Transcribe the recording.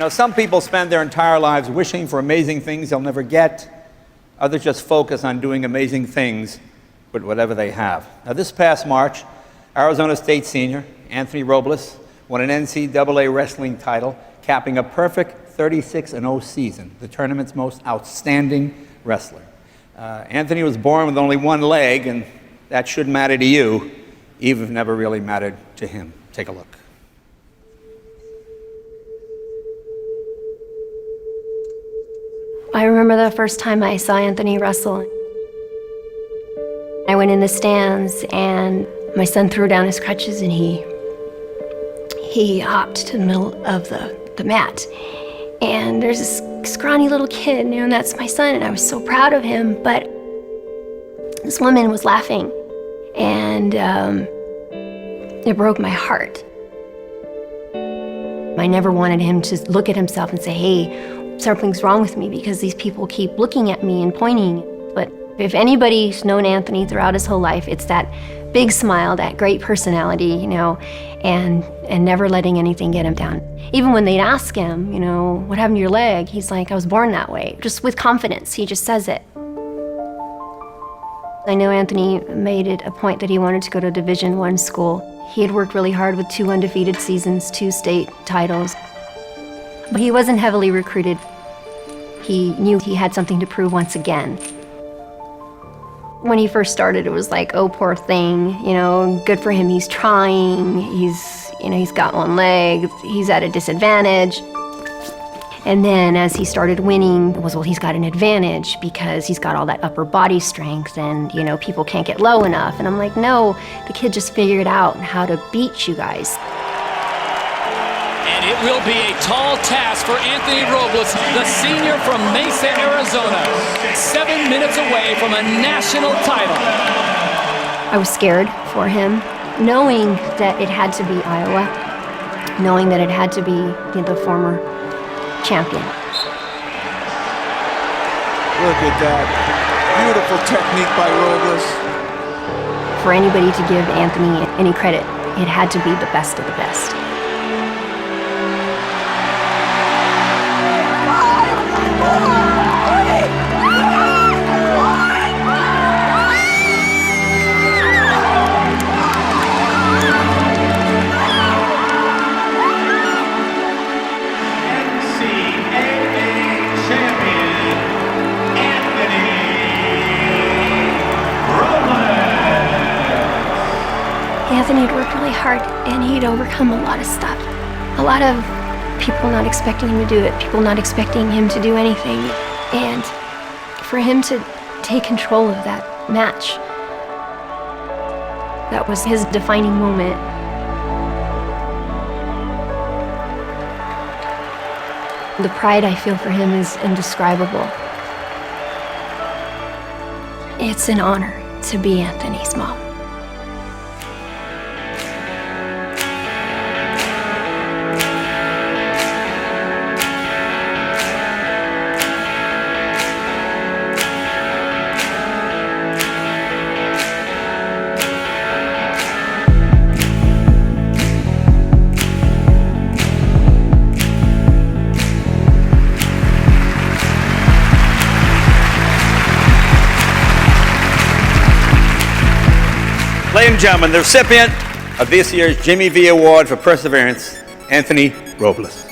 Now, some people spend their entire lives wishing for amazing things they'll never get. Others just focus on doing amazing things with whatever they have. Now, this past March, Arizona State senior Anthony Robles won an NCAA wrestling title, capping a perfect 36-0 season, the tournament's most outstanding wrestler. Anthony was born with only one leg, and that should matter to you, even if it never really mattered to him. Take a look. I remember the first time I saw Anthony wrestle. I went in the stands and my son threw down his crutches and he hopped to the middle of the mat. And there's this scrawny little kid, and that's my son, and I was so proud of him, but this woman was laughing, and it broke my heart. I never wanted him to look at himself and say, hey, something's wrong with me, because these people keep looking at me and pointing. But if anybody's known Anthony throughout his whole life, it's that big smile, that great personality, and never letting anything get him down. Even when they'd ask him, what happened to your leg? He's like, I was born that way. Just with confidence, he just says it. I know Anthony made it a point that he wanted to go to a Division I school. He had worked really hard with 2 undefeated seasons, 2 state titles. But he wasn't heavily recruited. He knew he had something to prove once again. When he first started, it was like, oh, poor thing, good for him, he's trying, he's got one leg, he's at a disadvantage. And then as he started winning, it was, well, he's got an advantage because he's got all that upper body strength and, people can't get low enough. And I'm like, no, the kid just figured out how to beat you guys. And it will be a tall task for Anthony Robles, the senior from Mesa, Arizona, 7 minutes away from a national title. I was scared for him, knowing that it had to be Iowa, knowing that it had to be the former champion. Look at that. Beautiful technique by Robles. For anybody to give Anthony any credit, it had to be the best of the best. Anthony had worked really hard, and he'd overcome a lot of stuff. A lot of people not expecting him to do it, people not expecting him to do anything. And for him to take control of that match, that was his defining moment. The pride I feel for him is indescribable. It's an honor to be Anthony's mom. Ladies and gentlemen, the recipient of this year's Jimmy V Award for Perseverance, Anthony Robles.